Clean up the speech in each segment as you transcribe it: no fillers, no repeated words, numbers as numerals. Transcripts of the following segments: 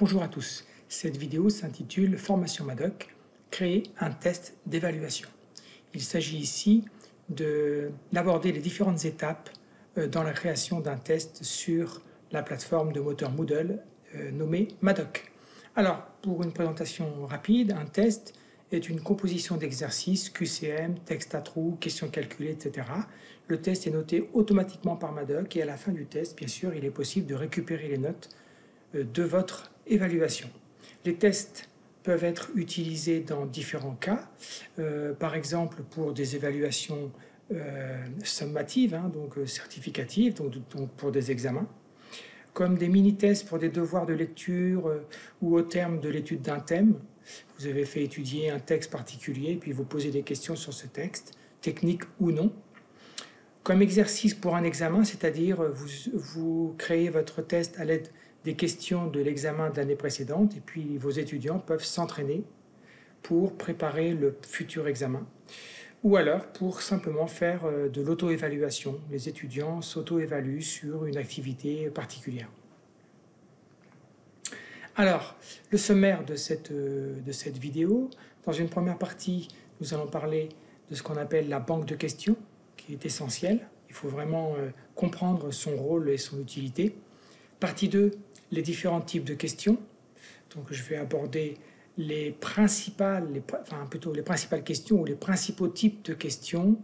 Bonjour à tous, cette vidéo s'intitule Formation Madoc, créer un test d'évaluation. Il s'agit ici d'aborder les différentes étapes dans la création d'un test sur la plateforme de moteur Moodle nommée Madoc. Alors, pour une présentation rapide, un test est une composition d'exercices, QCM, texte à trous, questions calculées, etc. Le test est noté automatiquement par Madoc et à la fin du test, bien sûr, il est possible de récupérer les notes de votre évaluation. Les tests peuvent être utilisés dans différents cas, par exemple pour des évaluations sommatives, donc certificatives, donc pour des examens, comme des mini-tests pour des devoirs de lecture ou au terme de l'étude d'un thème. Vous avez fait étudier un texte particulier, puis vous posez des questions sur ce texte, technique ou non. Comme exercice pour un examen, c'est-à-dire vous créez votre test à l'aide des questions de l'examen de l'année précédente et puis vos étudiants peuvent s'entraîner pour préparer le futur examen. Ou alors pour simplement faire de l'auto-évaluation. Les étudiants s'auto-évaluent sur une activité particulière. Alors, le sommaire de cette vidéo, dans une première partie, nous allons parler de ce qu'on appelle la banque de questions, qui est essentielle. Il faut vraiment comprendre son rôle et son utilité. Partie 2, les différents types de questions. Donc je vais aborder les principales questions ou les principaux types de questions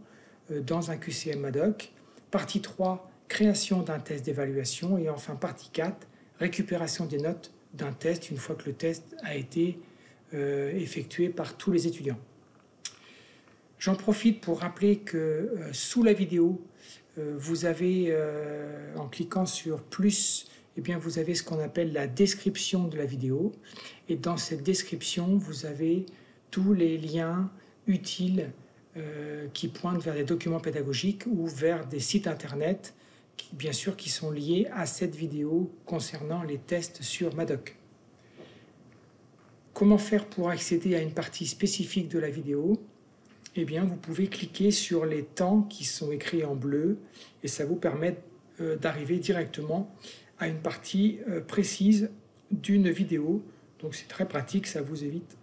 dans un QCM Madoc. Partie 3, création d'un test d'évaluation. Et enfin partie 4, récupération des notes d'un test une fois que le test a été effectué par tous les étudiants. J'en profite pour rappeler que sous la vidéo, vous avez, en cliquant sur plus, eh bien, vous avez ce qu'on appelle la description de la vidéo. Et dans cette description, vous avez tous les liens utiles qui pointent vers des documents pédagogiques ou vers des sites internet, bien sûr, qui sont liés à cette vidéo concernant les tests sur Madoc. Comment faire pour accéder à une partie spécifique de la vidéo ? Eh bien, vous pouvez cliquer sur les temps qui sont écrits en bleu et ça vous permet d'arriver directement à une partie précise d'une vidéo. Donc c'est très pratique, ça vous évite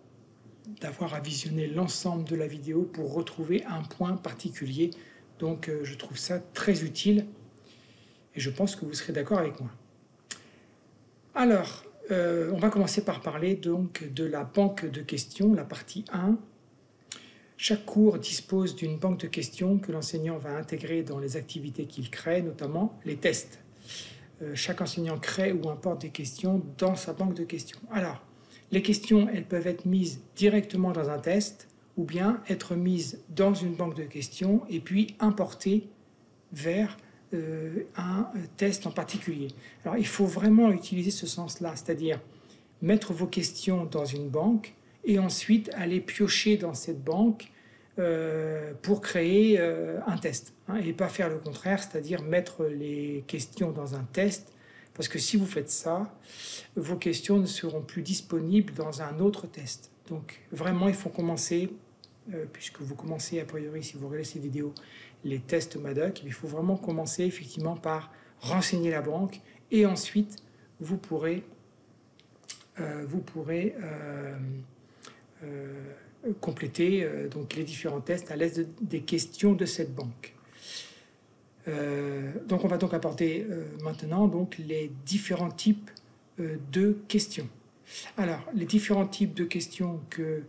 d'avoir à visionner l'ensemble de la vidéo pour retrouver un point particulier. Donc je trouve ça très utile et je pense que vous serez d'accord avec moi. Alors, on va commencer par parler donc de la banque de questions, la partie 1. Chaque cours dispose d'une banque de questions que l'enseignant va intégrer dans les activités qu'il crée, notamment les tests. Chaque enseignant crée ou importe des questions dans sa banque de questions. Alors, les questions, elles peuvent être mises directement dans un test ou bien être mises dans une banque de questions et puis importées vers un test en particulier. Alors, il faut vraiment utiliser ce sens-là, c'est-à-dire mettre vos questions dans une banque et ensuite aller piocher dans cette banque pour créer un test, et pas faire le contraire, c'est-à-dire mettre les questions dans un test, parce que si vous faites ça, vos questions ne seront plus disponibles dans un autre test. Donc vraiment, il faut commencer, puisque vous commencez a priori, si vous regardez ces vidéos, les tests Madoc, il faut vraiment commencer effectivement par renseigner la banque, et ensuite vous pourrez compléter donc les différents tests à l'aide des questions de cette banque. Donc on va donc aborder maintenant donc les différents types de questions. Alors les différents types de questions que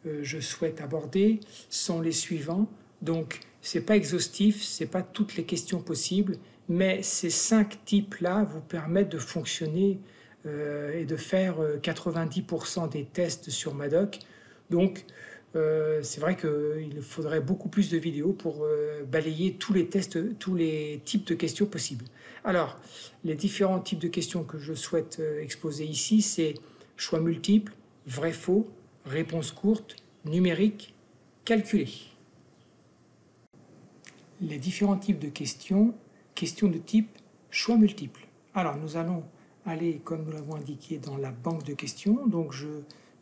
je souhaite aborder sont les suivants. Donc c'est pas exhaustif, c'est pas toutes les questions possibles, mais ces 5 types-là vous permettent de fonctionner et de faire 90% des tests sur Madoc. Donc, c'est vrai qu'il faudrait beaucoup plus de vidéos pour balayer tous les tests, tous les types de questions possibles. Alors, les différents types de questions que je souhaite exposer ici, c'est choix multiples, vrai-faux, réponse courte, numérique, calculé. Les différents types de questions de type choix multiples. Alors, nous allons aller, comme nous l'avons indiqué, dans la banque de questions. Donc, je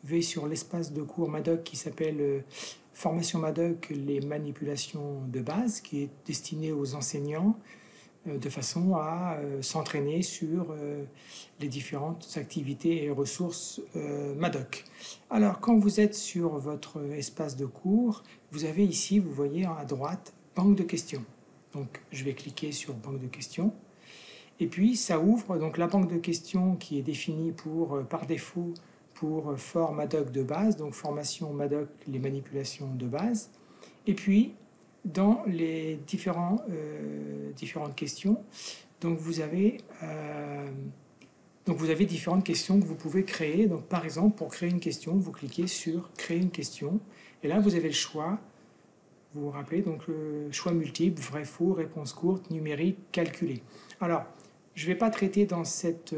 vais sur l'espace de cours Madoc qui s'appelle Formation Madoc, les manipulations de base, qui est destiné aux enseignants de façon à s'entraîner sur les différentes activités et ressources Madoc. Alors, quand vous êtes sur votre espace de cours, vous avez ici, vous voyez à droite, banque de questions. Donc, je vais cliquer sur banque de questions. Et puis, ça ouvre donc la banque de questions qui est définie par défaut pour For Madoc de base, donc formation Madoc, les manipulations de base. Et puis, dans les différentes questions, donc vous avez différentes questions que vous pouvez créer. Donc, par exemple, pour créer une question, vous cliquez sur Créer une question. Et là, vous avez le choix. Vous vous rappelez, donc choix multiple, vrai, faux, réponse courte, numérique, calculé. Alors, je ne vais pas traiter dans cette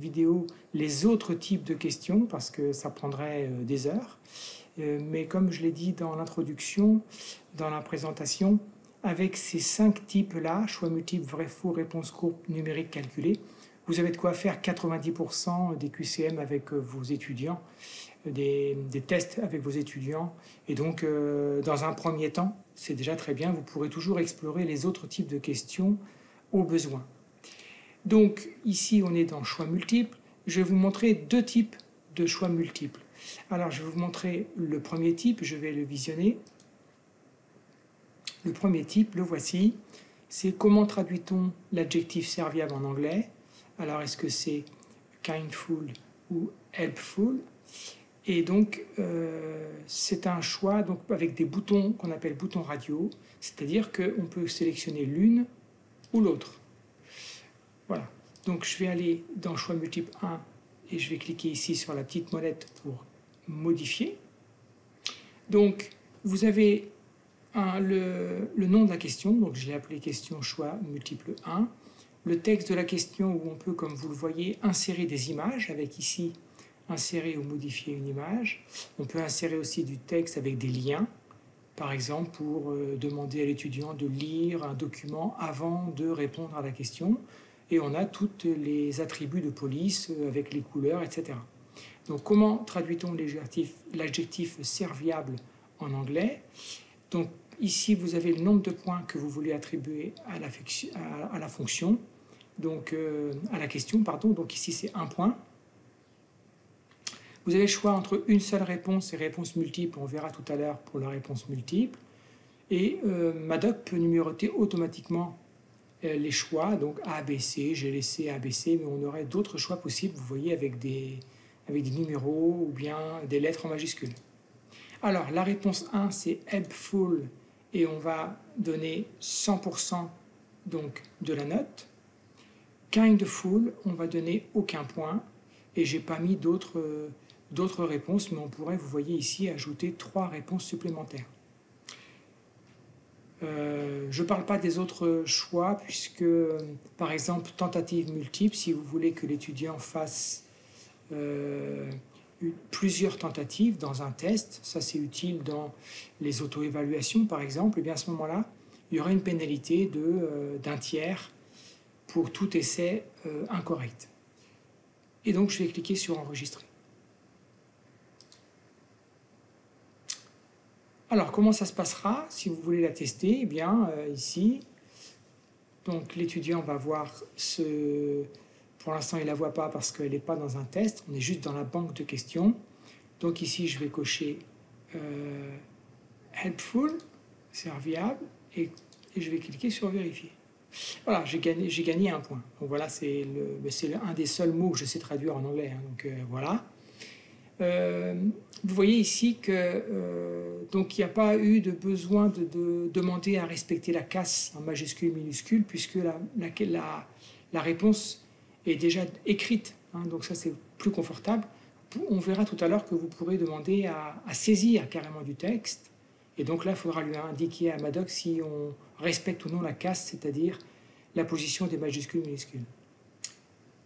vidéo les autres types de questions parce que ça prendrait des heures. Mais comme je l'ai dit dans l'introduction, dans la présentation, avec ces 5 types-là, choix multiple, vrai, faux, réponse courte, numérique, calculé, vous avez de quoi faire 90% des QCM avec vos étudiants, des tests avec vos étudiants. Et donc, dans un premier temps, c'est déjà très bien, vous pourrez toujours explorer les autres types de questions au besoin. Donc, ici, on est dans choix multiples. Je vais vous montrer 2 types de choix multiples. Alors, je vais vous montrer le premier type, je vais le visionner. Le premier type, le voici. C'est comment traduit-on l'adjectif serviable en anglais? Alors, est-ce que c'est kindful ou helpful? Et donc, c'est un choix donc, avec des boutons qu'on appelle boutons radio, c'est-à-dire qu'on peut sélectionner l'une ou l'autre. Voilà. Donc, je vais aller dans choix multiple 1 et je vais cliquer ici sur la petite molette pour modifier. Donc, vous avez le nom de la question, donc je l'ai appelé question choix multiple 1. Le texte de la question où on peut, comme vous le voyez, insérer des images, avec ici insérer ou modifier une image. On peut insérer aussi du texte avec des liens, par exemple pour demander à l'étudiant de lire un document avant de répondre à la question. Et on a tous les attributs de police avec les couleurs, etc. Donc comment traduit-on l'adjectif serviable en anglais? Donc ici, vous avez le nombre de points que vous voulez attribuer à la fonction, donc à la question, pardon. Donc ici, c'est 1 point. Vous avez le choix entre une seule réponse et réponse multiple, on verra tout à l'heure pour la réponse multiple. Et Madoc peut numéroter automatiquement les choix, donc A, B, C, j'ai laissé A, B, C, mais on aurait d'autres choix possibles, vous voyez, avec des numéros ou bien des lettres en majuscules. Alors, la réponse 1, c'est helpful, et on va donner 100% donc, de la note. Kindful, on va donner aucun point, et j'ai pas mis d'autres réponses, mais on pourrait, vous voyez ici, ajouter 3 réponses supplémentaires. Je ne parle pas des autres choix, puisque, par exemple, tentative multiple, si vous voulez que l'étudiant fasse plusieurs tentatives dans un test, ça c'est utile dans les auto-évaluations, par exemple, et bien à ce moment-là, il y aura une pénalité d'un tiers pour tout essai incorrect. Et donc, je vais cliquer sur enregistrer. Alors, comment ça se passera si vous voulez la tester? Eh bien, ici, donc l'étudiant va voir Pour l'instant, il ne la voit pas parce qu'elle n'est pas dans un test. On est juste dans la banque de questions. Donc ici, je vais cocher helpful, serviable, et je vais cliquer sur vérifier. Voilà, j'ai gagné 1 point. Donc voilà, c'est un des seuls mots que je sais traduire en anglais. Hein, donc voilà. Vous voyez ici que donc il n'y a pas eu de besoin de demander à respecter la casse en majuscule minuscule, puisque la réponse est déjà écrite. Hein, donc ça, c'est plus confortable. On verra tout à l'heure que vous pourrez demander à saisir carrément du texte. Et donc là, il faudra lui indiquer à Madoc si on respecte ou non la casse, c'est-à-dire la position des majuscules minuscules.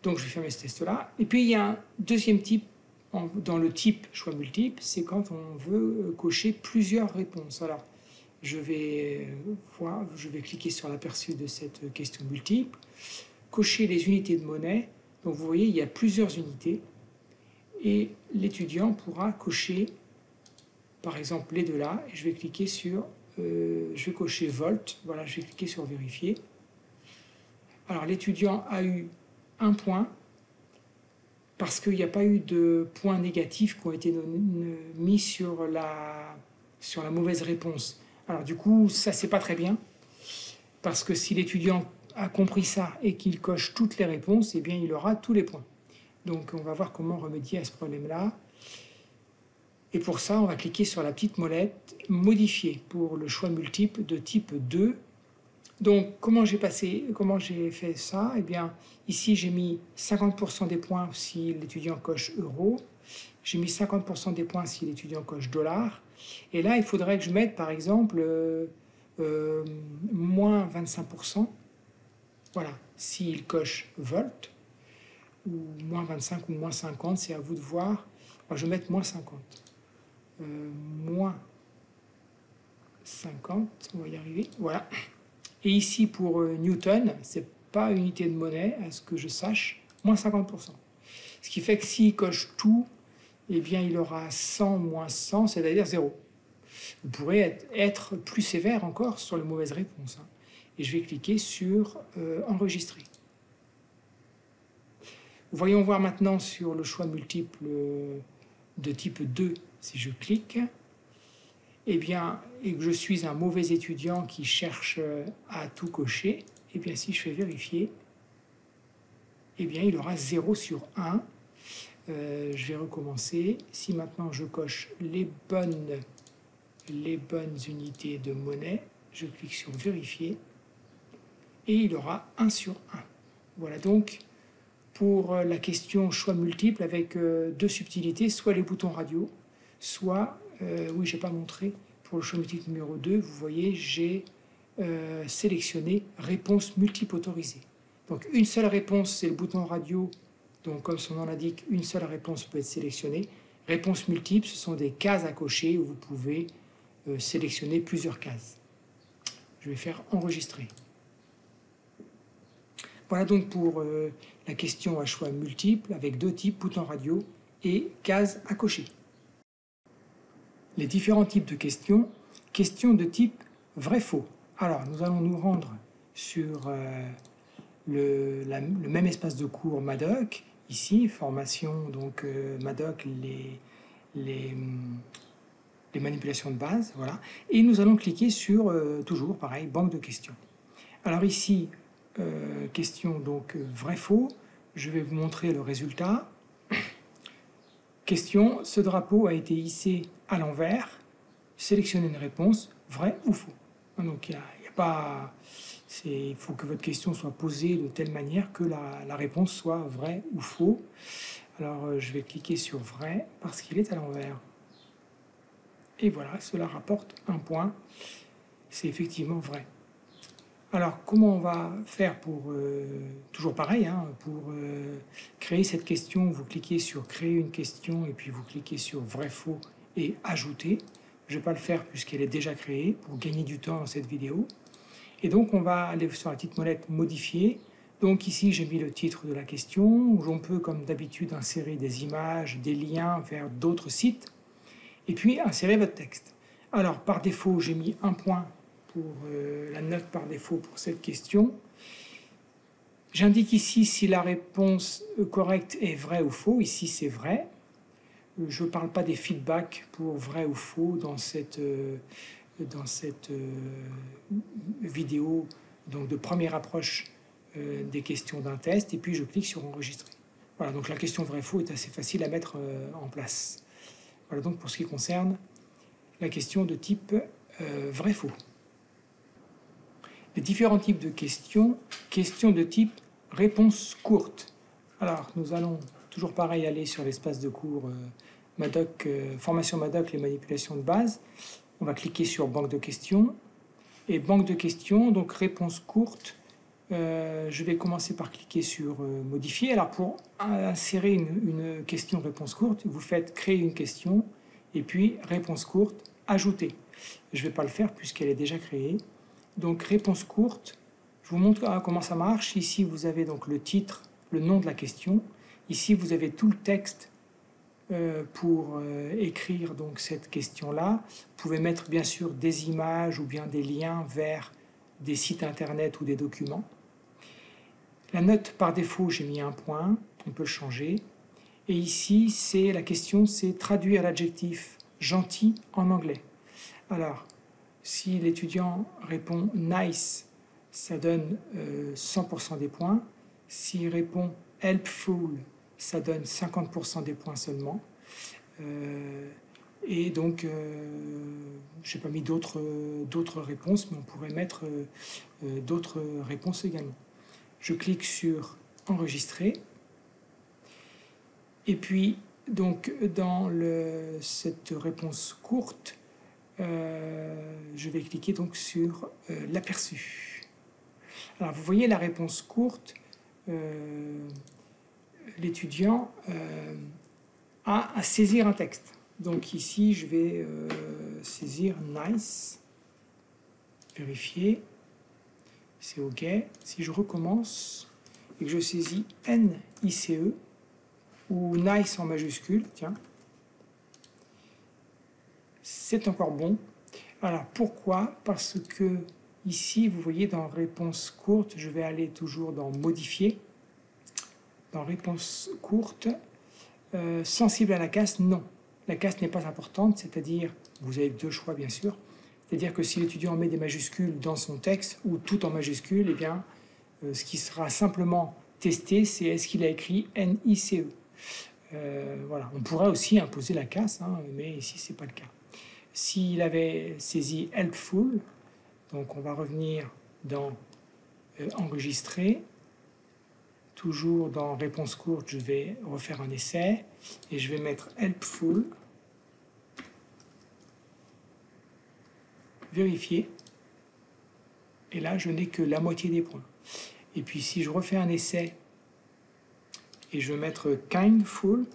Donc je vais fermer ce test-là. Et puis il y a un deuxième type dans le type choix multiple, c'est quand on veut cocher plusieurs réponses. Alors je vais cliquer sur l'aperçu de cette question multiple, cocher les unités de monnaie. Donc vous voyez, il y a plusieurs unités et l'étudiant pourra cocher par exemple les deux là, et je vais cliquer sur je vais cocher volt. Voilà, je vais cliquer sur vérifier. Alors l'étudiant a eu 1 point parce qu'il n'y a pas eu de points négatifs qui ont été mis sur la mauvaise réponse. Alors du coup, ça c'est pas très bien, parce que si l'étudiant a compris ça et qu'il coche toutes les réponses, eh bien il aura tous les points. Donc on va voir comment remédier à ce problème-là. Et pour ça, on va cliquer sur la petite molette « Modifier » pour le choix multiple de type 2. Donc comment j'ai fait ça? Eh bien ici j'ai mis 50% des points si l'étudiant coche euro, j'ai mis 50% des points si l'étudiant coche dollar, et là il faudrait que je mette par exemple moins 25%, voilà, s'il coche volt, ou moins 25 ou moins 50, c'est à vous de voir. Alors, je vais mettre moins 50. Moins 50, on va y arriver, voilà. Et ici pour Newton, c'est pas unité de monnaie, à ce que je sache, moins 50%. Ce qui fait que s'il coche tout, eh bien il aura 100 moins 100, c'est-à-dire 0. Vous pourrez être plus sévère encore sur les mauvaises réponses. Et je vais cliquer sur enregistrer. Voyons voir maintenant sur le choix multiple de type 2, si je clique, eh bien, et que je suis un mauvais étudiant qui cherche à tout cocher, eh bien si je fais vérifier, eh bien il aura 0 sur 1. Je vais recommencer. Si maintenant je coche les bonnes unités de monnaie, je clique sur vérifier, et il aura 1 sur 1. Voilà donc pour la question choix multiple avec deux subtilités, soit les boutons radio, soit, oui, je n'ai pas montré, pour le choix multiple numéro 2, vous voyez, j'ai sélectionné réponse multiple autorisée. Donc une seule réponse, c'est le bouton radio, donc comme son nom l'indique, une seule réponse peut être sélectionnée. Réponse multiple, ce sont des cases à cocher où vous pouvez sélectionner plusieurs cases. Je vais faire enregistrer. Voilà donc pour la question à choix multiple avec deux types, bouton radio et cases à cocher. Les différents types de questions. Questions de type vrai-faux. Alors nous allons nous rendre sur le même espace de cours Madoc, ici, formation donc Madoc, les manipulations de base, voilà. Et nous allons cliquer sur, toujours pareil, banque de questions. Alors ici, question donc vrai-faux, je vais vous montrer le résultat. Question, ce drapeau a été hissé à l'envers, sélectionnez une réponse, vrai ou faux. Donc il faut que votre question soit posée de telle manière que la réponse soit vrai ou faux. Alors je vais cliquer sur vrai parce qu'il est à l'envers. Et voilà, cela rapporte 1 point, c'est effectivement vrai. Alors, comment on va faire pour, toujours pareil, pour créer cette question, vous cliquez sur créer une question et puis vous cliquez sur vrai-faux et ajouter. Je ne vais pas le faire puisqu'elle est déjà créée pour gagner du temps dans cette vidéo. Et donc, on va aller sur la petite molette modifier. Donc ici, j'ai mis le titre de la question où on peut, comme d'habitude, insérer des images, des liens vers d'autres sites et puis insérer votre texte. Alors, par défaut, j'ai mis 1 point pour la note par défaut pour cette question. J'indique ici si la réponse correcte est vrai ou faux. Ici, c'est vrai. Je ne parle pas des feedbacks pour vrai ou faux dans cette vidéo donc de première approche des questions d'un test. Et puis, je clique sur enregistrer. Voilà, donc la question vrai-faux est assez facile à mettre en place. Voilà donc pour ce qui concerne la question de type vrai-faux. Les différents types de questions. Questions de type réponse courte. Alors, nous allons toujours pareil aller sur l'espace de cours Madoc, formation Madoc, les manipulations de base. On va cliquer sur banque de questions. Et banque de questions, donc réponse courte. Je vais commencer par cliquer sur modifier. Alors, pour insérer une question réponse courte, vous faites créer une question et puis réponse courte, ajouter. Je ne vais pas le faire puisqu'elle est déjà créée. Donc réponse courte, je vous montre comment ça marche. Ici vous avez donc le titre, le nom de la question. Ici vous avez tout le texte pour écrire donc cette question-là. Vous pouvez mettre bien sûr des images ou bien des liens vers des sites internet ou des documents. La note par défaut, j'ai mis un point, on peut le changer. Et ici, la question, c'est traduire l'adjectif gentil en anglais. Alors, si l'étudiant répond nice, ça donne 100% des points. S'il répond helpful, ça donne 50% des points seulement. Et donc, je n'ai pas mis d'autres réponses, mais on pourrait mettre d'autres réponses également. Je clique sur enregistrer. Et puis, donc, dans cette réponse courte, je vais cliquer donc sur l'aperçu. Alors, vous voyez la réponse courte, l'étudiant a à saisir un texte. Donc ici, je vais saisir nice, vérifier, c'est OK. Si je recommence et que je saisis NICE, ou nice en majuscule, tiens, c'est encore bon. Alors pourquoi? Parce que ici, vous voyez, dans réponse courte, je vais aller toujours dans modifier. Dans réponse courte, sensible à la casse, non. La casse n'est pas importante, c'est-à-dire, vous avez deux choix bien sûr, c'est-à-dire que si l'étudiant met des majuscules dans son texte, ou tout en majuscule, eh bien, ce qui sera simplement testé, c'est est-ce qu'il a écrit NICE. Voilà. On pourrait aussi imposer la casse, hein, mais ici, ce n'est pas le cas. S'il avait saisi helpful, donc on va revenir dans enregistrer. Toujours dans réponse courte, je vais refaire un essai et je vais mettre helpful. Vérifier. Et là, je n'ai que la moitié des points. Et puis si je refais un essai et je vais mettre kindful,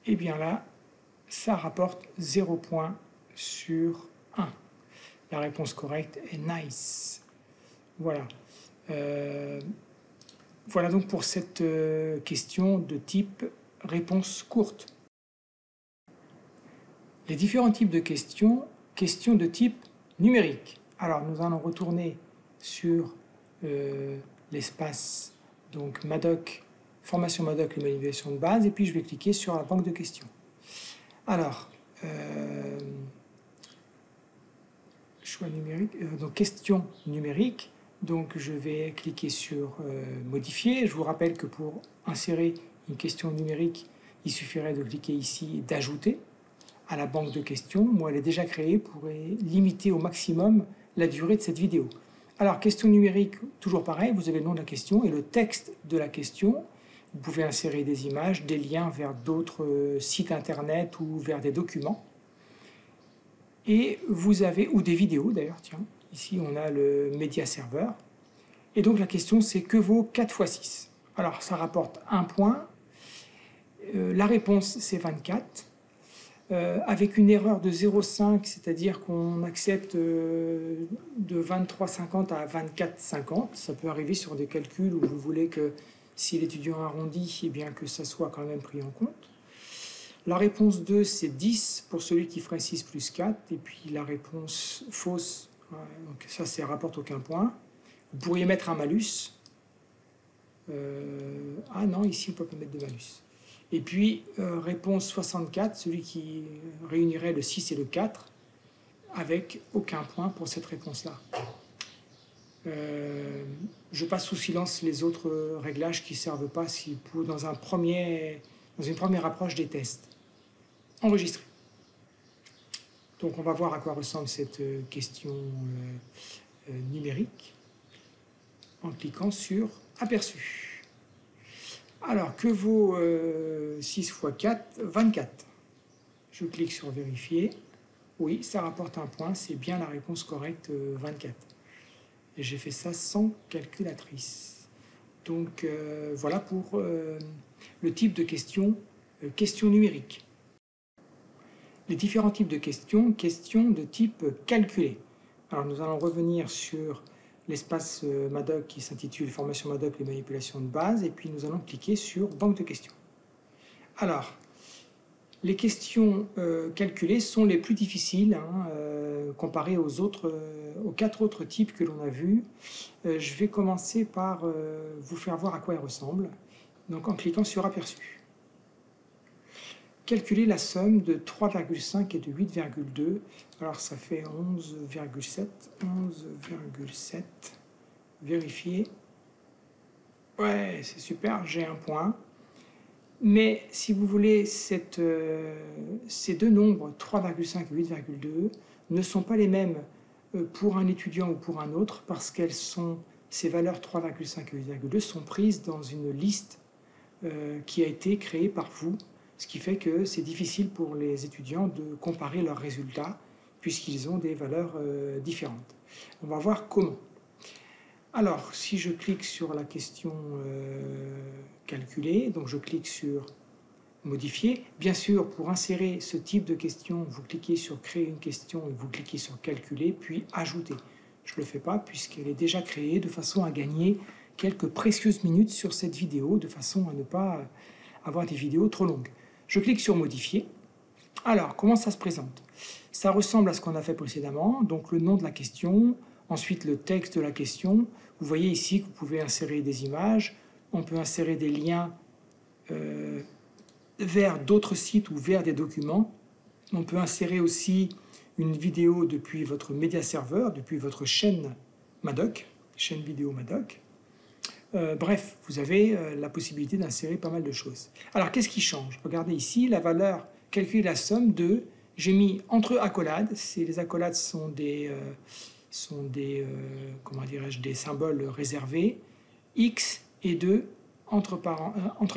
et bien là, ça rapporte 0 points sur 1. La réponse correcte est nice. Voilà. Voilà donc pour cette question de type réponse courte. Les différents types de questions de type numérique. Alors nous allons retourner sur l'espace donc Madoc, formation Madoc et manipulation de base, et puis je vais cliquer sur la banque de questions. Alors, choix numérique, donc question numérique. Donc je vais cliquer sur modifier. Je vous rappelle que pour insérer une question numérique, il suffirait de cliquer ici d'ajouter à la banque de questions. Moi, elle est déjà créée pour limiter au maximum la durée de cette vidéo. Alors, question numérique, toujours pareil, vous avez le nom de la question et le texte de la question. Vous pouvez insérer des images, des liens vers d'autres sites internet ou vers des documents. Et vous avez, ou des vidéos d'ailleurs, tiens, ici on a le média serveur. Et donc la question c'est que vaut 4 x 6? Alors ça rapporte 1 point. La réponse c'est 24. Avec une erreur de 0,5, c'est-à-dire qu'on accepte de 23,50 à 24,50. Ça peut arriver sur des calculs où vous voulez que si l'étudiant arrondit, eh bien que ça soit quand même pris en compte. La réponse 2, c'est 10 pour celui qui ferait 6 plus 4. Et puis la réponse fausse, donc ça ne rapporte aucun point. Vous pourriez mettre un malus. Ah non, ici on ne peut pas mettre de malus. Et puis réponse 64, celui qui réunirait le 6 et le 4, avec aucun point pour cette réponse-là. Je passe sous silence les autres réglages qui ne servent pas dans une première approche des tests. Enregistrer. Donc on va voir à quoi ressemble cette question numérique en cliquant sur aperçu. Alors que vaut 6 x 4? 24. Je clique sur vérifier. Oui, ça rapporte un point, c'est bien la réponse correcte 24. Et j'ai fait ça sans calculatrice. Donc voilà pour le type de question numérique. Les différents types de questions de type calculé. Alors nous allons revenir sur l'espace Madoc qui s'intitule Formation Madoc, les manipulations de base, et puis nous allons cliquer sur Banque de questions. Alors, Les questions calculées sont les plus difficiles comparées aux 4 autres types que l'on a vus. Je vais commencer par vous faire voir à quoi elles ressemblent, donc en cliquant sur Aperçu. Calculer la somme de 3,5 et de 8,2. Alors ça fait 11,7. 11,7. Vérifier. Ouais, c'est super, j'ai un point. Mais si vous voulez, ces deux nombres, 3,5 et 8,2, ne sont pas les mêmes pour un étudiant ou pour un autre, parce ces valeurs 3,5 et 8,2 sont prises dans une liste qui a été créée par vous, ce qui fait que c'est difficile pour les étudiants de comparer leurs résultats, puisqu'ils ont des valeurs différentes. On va voir comment. Alors, si je clique sur la question calculée, donc je clique sur modifier. Bien sûr, pour insérer ce type de question, vous cliquez sur créer une question et vous cliquez sur calculer, puis ajouter. Je ne le fais pas puisqu'elle est déjà créée, de façon à gagner quelques précieuses minutes sur cette vidéo, de façon à ne pas avoir des vidéos trop longues. Je clique sur modifier. Alors, comment ça se présente? Ça ressemble à ce qu'on a fait précédemment, donc le nom de la question, ensuite le texte de la question. Vous voyez ici que vous pouvez insérer des images, on peut insérer des liens vers d'autres sites ou vers des documents. On peut insérer aussi une vidéo depuis votre média serveur, depuis votre chaîne Madoc, chaîne vidéo Madoc. Bref, vous avez la possibilité d'insérer pas mal de choses. Alors, qu'est-ce qui change? Regardez ici, la valeur, calculer la somme de, j'ai mis entre accolades, les accolades sont des comment dirais-je, des symboles réservés, X et 2 entre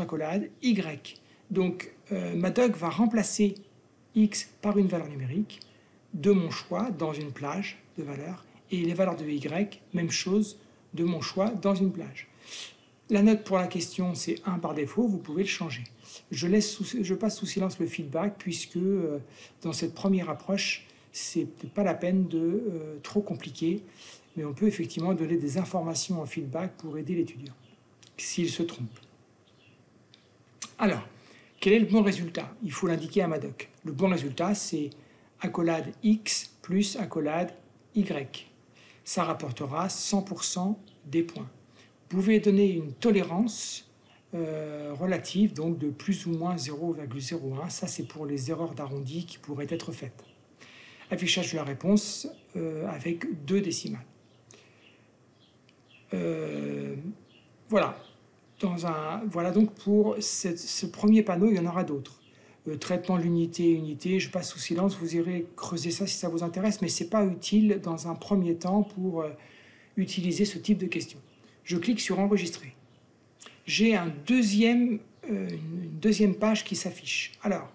accolades, Y. Donc, Madoc va remplacer X par une valeur numérique de mon choix dans une plage de valeurs, et les valeurs de Y, même chose, de mon choix dans une plage. La note pour la question, c'est 1 par défaut, vous pouvez le changer. Je passe sous silence le feedback, puisque dans cette première approche, c'est pas la peine de trop compliquer, mais on peut effectivement donner des informations en feedback pour aider l'étudiant, s'il se trompe. Alors, quel est le bon résultat? Il faut l'indiquer à Madoc. Le bon résultat, c'est accolade X plus accolade Y. Ça rapportera 100% des points. Vous pouvez donner une tolérance relative, donc de plus ou moins 0,01. Ça, c'est pour les erreurs d'arrondi qui pourraient être faites. Affichage de la réponse avec 2 décimales. Voilà. Voilà donc pour ce premier panneau, il y en aura d'autres. Traitement de l'unité, je passe sous silence, vous irez creuser ça si ça vous intéresse, mais ce n'est pas utile dans un premier temps pour utiliser ce type de questions. Je clique sur enregistrer. J'ai une deuxième page qui s'affiche. Alors,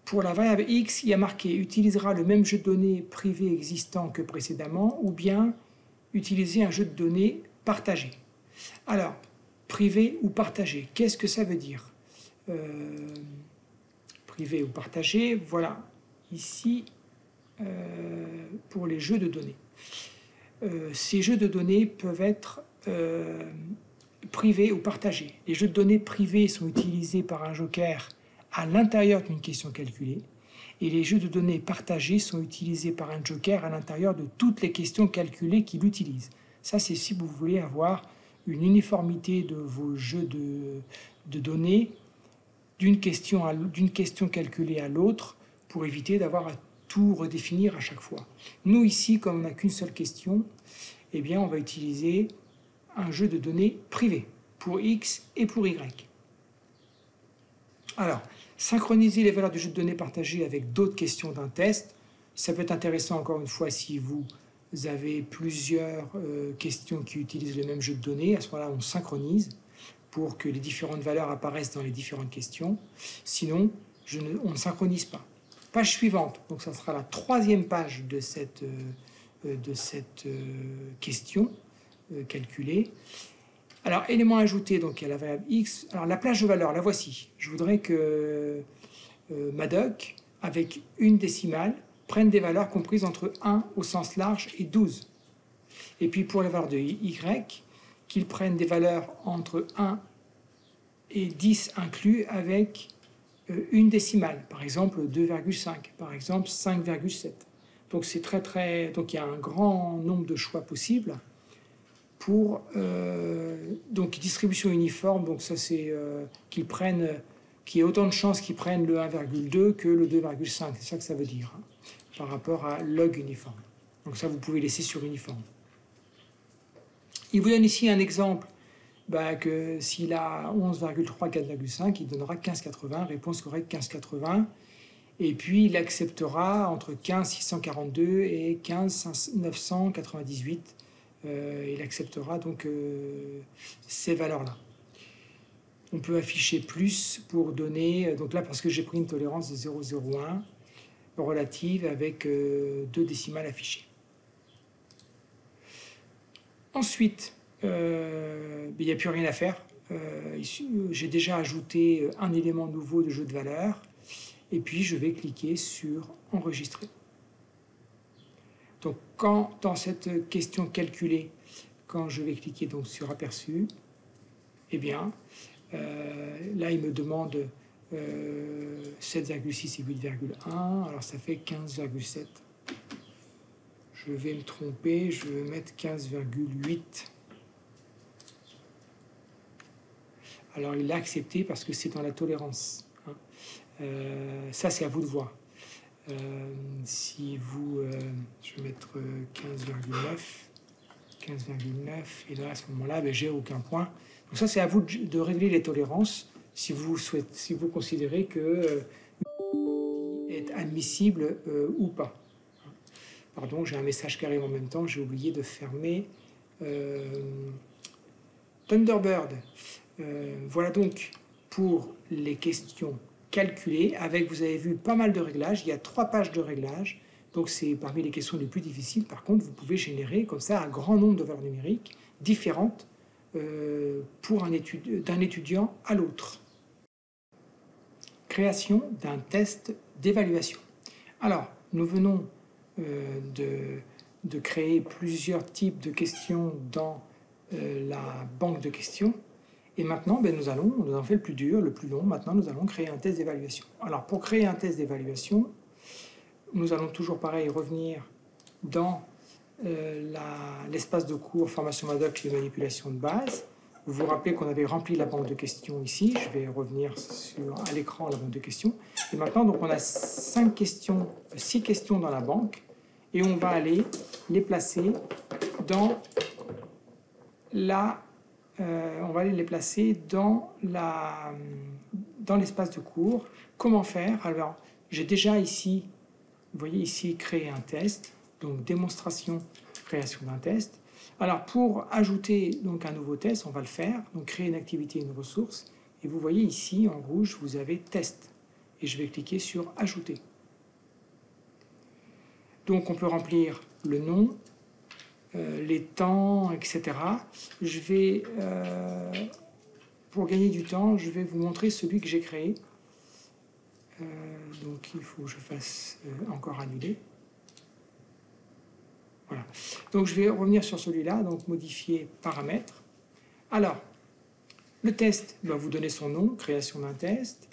pour la variable X, il y a marqué « utilisera le même jeu de données privé existant que précédemment » ou bien « utiliser un jeu de données partagé ». Alors, privé ou partagé, qu'est-ce que ça veut dire? Privé ou partagé, voilà, ici, pour les jeux de données. Ces jeux de données peuvent être privés ou partagés. Les jeux de données privés sont utilisés par un joker à l'intérieur d'une question calculée, et les jeux de données partagés sont utilisés par un joker à l'intérieur de toutes les questions calculées qu'il utilise. Ça, c'est si vous voulez avoir une uniformité de vos jeux de données d'une question calculée à l'autre pour éviter d'avoir à tout redéfinir à chaque fois. Nous, ici, comme on n'a qu'une seule question, eh bien, on va utiliser un jeu de données privé pour X et pour Y. Alors, synchroniser les valeurs du jeu de données partagées avec d'autres questions d'un test, ça peut être intéressant encore une fois si vous avez plusieurs questions qui utilisent le même jeu de données. À ce moment-là, on synchronise pour que les différentes valeurs apparaissent dans les différentes questions. Sinon, on ne synchronise pas. Page suivante, donc ça sera la 3e page de cette question calculée. Alors, élément ajouté, donc il y a la variable X. Alors, la plage de valeurs, la voici. Je voudrais que Madoc, avec une décimale, prenne des valeurs comprises entre 1 au sens large et 12. Et puis pour les valeurs de Y, qu'ils prennent des valeurs entre 1 et 10 inclus avec une décimale, par exemple 2,5, par exemple 5,7. Donc donc il y a un grand nombre de choix possibles pour donc distribution uniforme. Donc ça c'est qu'il y ait autant de chances qu'ils prennent le 1,2 que le 2,5. C'est ça que ça veut dire hein, par rapport à log uniforme. Donc ça vous pouvez laisser sur uniforme. Il vous donne ici un exemple que s'il a 11,3, 4,5, il donnera 15,80, réponse correcte 15,80. Et puis il acceptera entre 15,642 et 15,998. Il acceptera donc ces valeurs-là. On peut afficher plus pour donner, donc là parce que j'ai pris une tolérance de 0,01 relative avec 2 décimales affichées. Ensuite, il n'y a plus rien à faire. J'ai déjà ajouté un élément nouveau de jeu de valeur et puis je vais cliquer sur enregistrer. Donc quand dans cette question calculée, quand je vais cliquer donc sur aperçu, eh bien là il me demande 7,6 et 8,1, alors ça fait 15,7. Je vais me tromper, je vais mettre 15,8. Alors il l'a accepté parce que c'est dans la tolérance. Ça c'est à vous de voir. Si vous, je vais mettre 15,9, et là à ce moment-là, j'ai aucun point. Donc ça c'est à vous de régler les tolérances si vous considérez que est admissible ou pas. Pardon, j'ai un message qui arrive en même temps, j'ai oublié de fermer Thunderbird. Voilà donc pour les questions calculées avec, vous avez vu, pas mal de réglages. Il y a 3 pages de réglages, donc c'est parmi les questions les plus difficiles. Par contre, vous pouvez générer comme ça un grand nombre de valeurs numériques différentes d'un étudiant à l'autre. Création d'un test d'évaluation. Alors, nous venons de créer plusieurs types de questions dans la banque de questions. Et maintenant, nous avons fait le plus dur, le plus long. Maintenant, nous allons créer un test d'évaluation. Alors, pour créer un test d'évaluation, nous allons toujours pareil revenir dans l'espace de cours formation Madoc et manipulation de base. Vous vous rappelez qu'on avait rempli la banque de questions ici. Je vais revenir à l'écran la banque de questions. Et maintenant, donc, on a 6 questions dans la banque. Et on va aller les placer dans l'espace de cours. Comment faire? Alors, j'ai déjà ici, vous voyez ici, créer un test. Donc, démonstration, création d'un test. Alors, pour ajouter donc un nouveau test, on va le faire. Donc, créer une activité, une ressource. Et vous voyez ici, en rouge, vous avez test. Et je vais cliquer sur ajouter. Donc, on peut remplir le nom, les temps, etc. Je vais, pour gagner du temps, je vais vous montrer celui que j'ai créé. Donc, il faut que je fasse encore annuler. Voilà. Donc, je vais revenir sur celui-là, donc modifier paramètres. Alors, le test va vous donner son nom, création d'un test.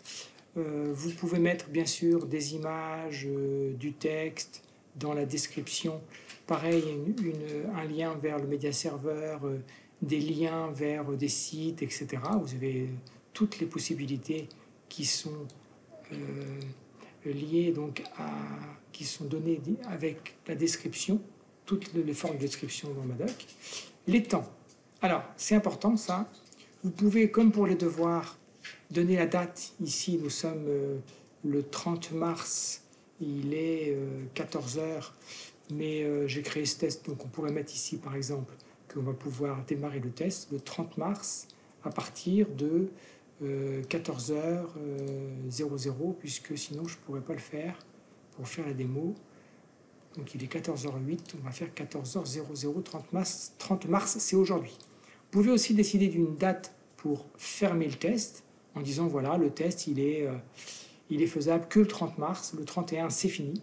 Vous pouvez mettre, bien sûr, des images, du texte dans la description. Pareil, un lien vers le média serveur, des liens vers des sites, etc. Vous avez toutes les possibilités qui sont liées donc qui sont données avec la description, toutes les formes de description dans Madoc. Les temps. Alors, c'est important ça. Vous pouvez, comme pour les devoirs, donner la date. Ici, nous sommes le 30 mars, il est 14 h. Mais j'ai créé ce test, donc on pourrait mettre ici, par exemple, qu'on va pouvoir démarrer le test le 30 mars à partir de 14h00, puisque sinon je ne pourrais pas le faire pour faire la démo. Donc il est 14h08, on va faire 14h00, 30 mars, c'est aujourd'hui. Vous pouvez aussi décider d'une date pour fermer le test, en disant voilà, le test il est faisable que le 30 mars, le 31 c'est fini.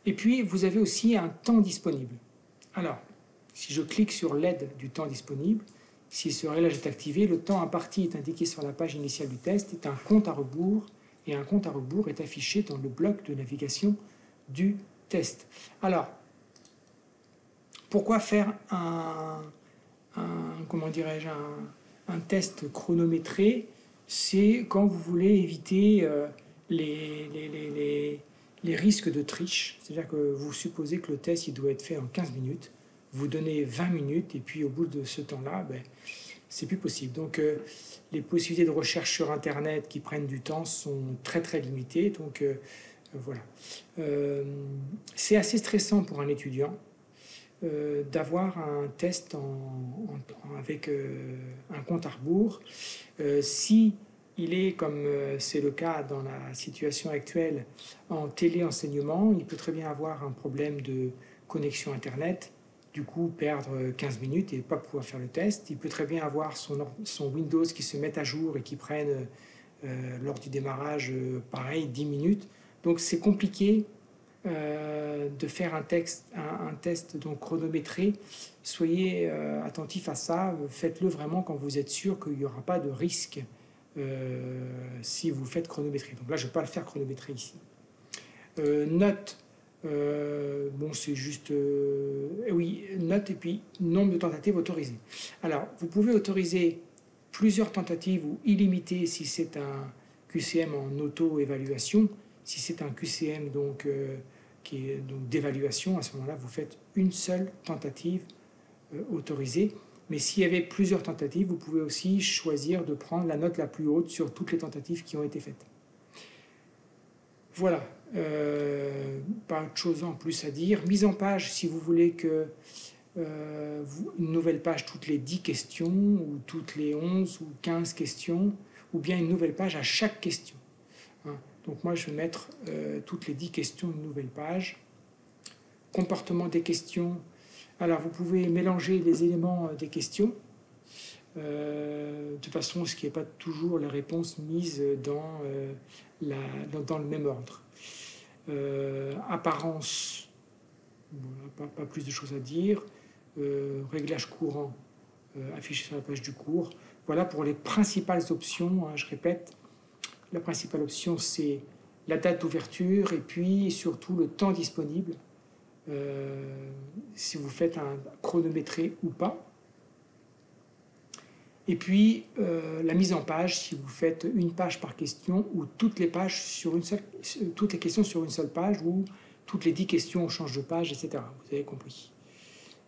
Et puis, vous avez aussi un temps disponible. Alors, si je clique sur l'aide du temps disponible, si ce réglage est activé, le temps imparti est indiqué sur la page initiale du test, est un compte à rebours et un compte à rebours est affiché dans le bloc de navigation du test. Alors, pourquoi faire comment dirais-je, un test chronométré? C'est quand vous voulez éviter les risques de triche. C'est-à-dire que vous supposez que le test il doit être fait en 15 minutes, vous donnez 20 minutes, et puis au bout de ce temps-là, ben, c'est plus possible. Donc les possibilités de recherche sur Internet qui prennent du temps sont très très limitées. Donc voilà. C'est assez stressant pour un étudiant d'avoir un test avec un compte à rebours. Si il est, comme c'est le cas dans la situation actuelle, en téléenseignement, il peut très bien avoir un problème de connexion Internet, du coup perdre 15 minutes et ne pas pouvoir faire le test. Il peut très bien avoir son Windows qui se mette à jour et qui prenne, lors du démarrage, pareil, 10 minutes. Donc c'est compliqué de faire un test donc chronométré. Soyez attentifs à ça, faites-le vraiment quand vous êtes sûr qu'il n'y aura pas de risque si vous faites chronométrer. Donc là, je ne vais pas le faire chronométrer ici. Note, bon, c'est juste... oui, note et puis nombre de tentatives autorisées. Alors, vous pouvez autoriser plusieurs tentatives ou illimitées si c'est un QCM en auto-évaluation. Si c'est un QCM donc, qui est donc d'évaluation, à ce moment-là, vous faites une seule tentative autorisée. Mais s'il y avait plusieurs tentatives, vous pouvez aussi choisir de prendre la note la plus haute sur toutes les tentatives qui ont été faites. Voilà, pas autre chose en plus à dire. Mise en page, si vous voulez que une nouvelle page toutes les 10 questions, ou toutes les 11 ou 15 questions, ou bien une nouvelle page à chaque question. Hein. Donc moi, je vais mettre toutes les 10 questions une nouvelle page. Comportement des questions. Alors, vous pouvez mélanger les éléments des questions de façon à ce qu'il n'y ait pas toujours les réponses mises dans le même ordre. Apparence, voilà, pas plus de choses à dire. Réglage courant affiché sur la page du cours. Voilà pour les principales options. Hein, je répète, la principale option, c'est la date d'ouverture et puis surtout le temps disponible. Si vous faites un chronométré ou pas. Et puis la mise en page, si vous faites une page par question ou toutes les questions sur une seule page ou toutes les 10 questions on change de page, etc. Vous avez compris.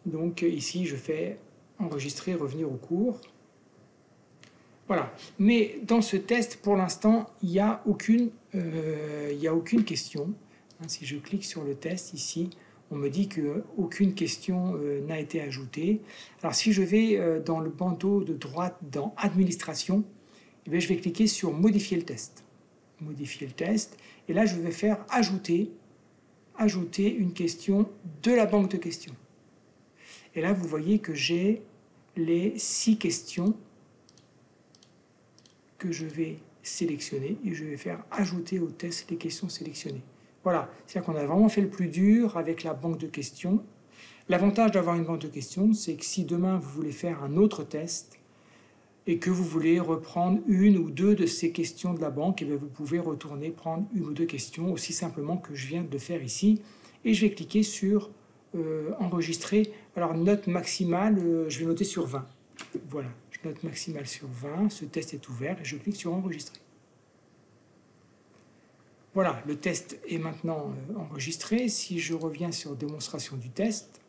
Donc ici, je fais enregistrer, revenir au cours. Voilà. Mais dans ce test, pour l'instant, il n'y a aucune question. Hein, si je clique sur le test ici, on me dit qu'aucune question n'a été ajoutée. Alors si je vais dans le bandeau de droite dans Administration, eh bien, je vais cliquer sur Modifier le test. Modifier le test. Et là, je vais faire ajouter une question de la banque de questions. Et là, vous voyez que j'ai les 6 questions que je vais sélectionner et je vais faire ajouter au test les questions sélectionnées. Voilà, c'est-à-dire qu'on a vraiment fait le plus dur avec la banque de questions. L'avantage d'avoir une banque de questions, c'est que si demain vous voulez faire un autre test et que vous voulez reprendre une ou deux de ces questions de la banque, et bien vous pouvez retourner prendre une ou deux questions aussi simplement que je viens de faire ici. Et je vais cliquer sur enregistrer. Alors note maximale, je vais noter sur 20. Voilà, je note maximale sur 20. Ce test est ouvert et je clique sur enregistrer. Voilà, le test est maintenant enregistré. Si je reviens sur démonstration du test,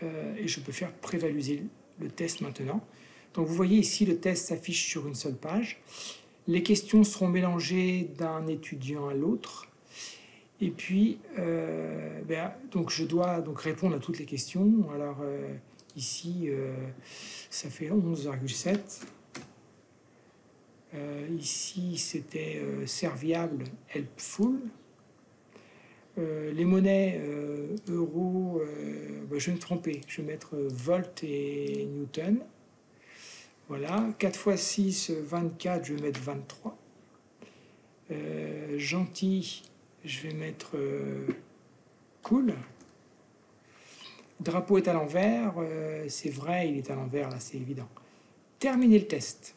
et je peux faire prévaliser le test maintenant. Donc vous voyez ici, le test s'affiche sur une seule page. Les questions seront mélangées d'un étudiant à l'autre. Et puis, donc je dois donc répondre à toutes les questions. Alors ici, ça fait 11,7. Ici, c'était serviable, helpful. Les monnaies, euros, je vais me tromper. Je vais mettre volt et newton. Voilà. 4 x 6, 24, je vais mettre 23. Gentil, je vais mettre cool. Drapeau est à l'envers. C'est vrai, il est à l'envers, là, c'est évident. Terminer le test.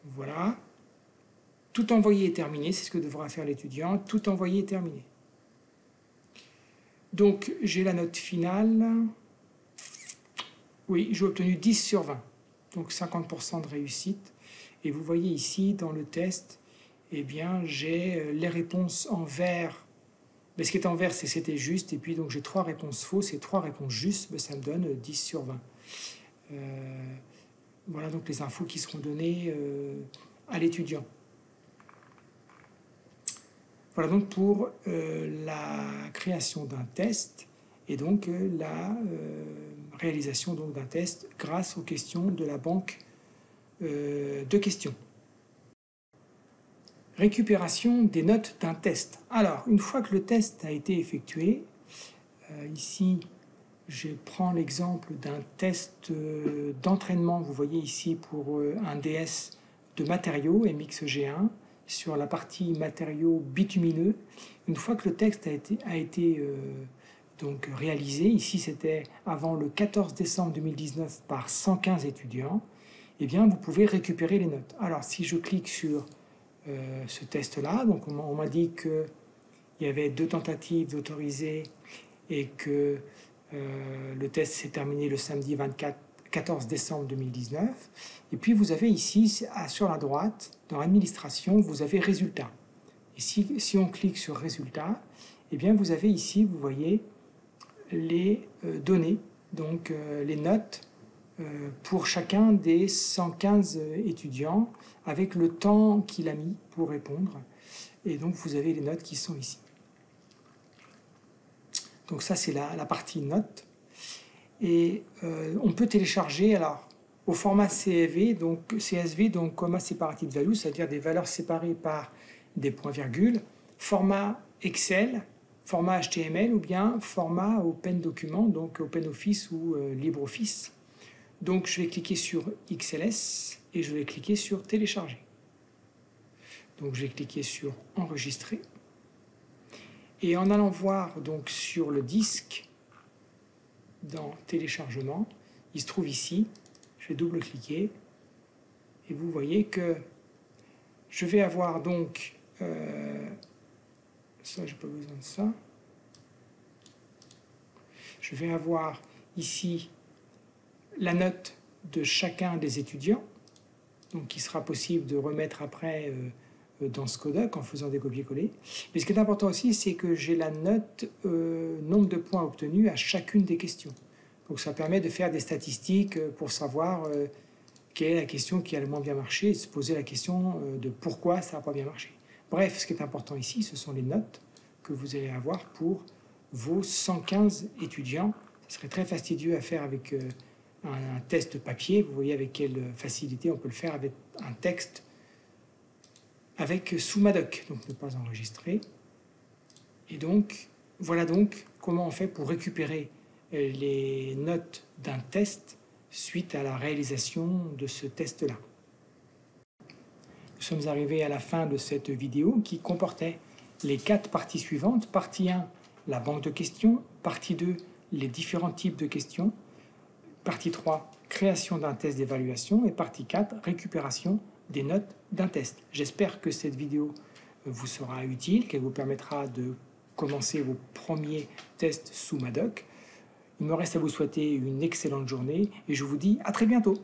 Voilà. tout envoyer est terminé, c'est ce que devra faire l'étudiant, tout envoyer est terminé. Donc j'ai la note finale, oui, j'ai obtenu 10 sur 20, donc 50% de réussite. Et vous voyez ici dans le test, eh bien j'ai les réponses en vert. Mais ce qui est en vert, c'est c'était juste, et puis donc j'ai 3 réponses fausses et 3 réponses justes, ben, ça me donne 10 sur 20. Voilà donc les infos qui seront données à l'étudiant. Voilà donc pour la création d'un test et donc la réalisation d'un test grâce aux questions de la banque de questions. Récupération des notes d'un test. Alors, une fois que le test a été effectué, ici, je prends l'exemple d'un test d'entraînement, vous voyez ici, pour un DS de matériaux MXG1, sur la partie matériaux bitumineux. Une fois que le texte a été donc réalisé, ici c'était avant le 14 décembre 2019 par 115 étudiants, eh bien vous pouvez récupérer les notes. Alors si je clique sur ce test-là, donc on m'a dit qu'il y avait 2 tentatives d'autoriser et que le test s'est terminé le samedi 14 décembre 2019. Et puis vous avez ici, sur la droite, dans Administration, vous avez Résultats. Et si on clique sur Résultats, eh bien vous avez ici, vous voyez, les données, donc les notes pour chacun des 115 étudiants, avec le temps qu'il a mis pour répondre. Et donc vous avez les notes qui sont ici. Donc ça c'est la partie notes. Et on peut télécharger alors au format CSV, donc comma separated value, c'est-à-dire des valeurs séparées par des points-virgules, format Excel, format HTML ou bien format Open Document, donc OpenOffice ou LibreOffice. Donc je vais cliquer sur XLS et je vais cliquer sur télécharger. Donc je vais cliquer sur enregistrer. Et en allant voir donc sur le disque dans téléchargement, il se trouve ici, je vais double-cliquer et vous voyez que je vais avoir donc ça, j'ai pas besoin de ça. Je vais avoir ici la note de chacun des étudiants, donc qui sera possible de remettre après dans ce codec en faisant des copier-coller. Mais ce qui est important aussi, c'est que j'ai la note nombre de points obtenus à chacune des questions. Donc ça permet de faire des statistiques pour savoir quelle est la question qui a le moins bien marché et de se poser la question de pourquoi ça n'a pas bien marché. Bref, ce qui est important ici, ce sont les notes que vous allez avoir pour vos 115 étudiants. Ce serait très fastidieux à faire avec un test papier. Vous voyez avec quelle facilité on peut le faire avec un texte avec sous Madoc, donc ne pas enregistrer. Et donc, voilà donc comment on fait pour récupérer les notes d'un test suite à la réalisation de ce test-là. Nous sommes arrivés à la fin de cette vidéo qui comportait les 4 parties suivantes. Partie 1, la banque de questions. Partie 2, les différents types de questions. Partie 3, création d'un test d'évaluation. Et partie 4, récupération des notes d'un test. J'espère que cette vidéo vous sera utile, qu'elle vous permettra de commencer vos premiers tests sous Madoc. Il me reste à vous souhaiter une excellente journée et je vous dis à très bientôt.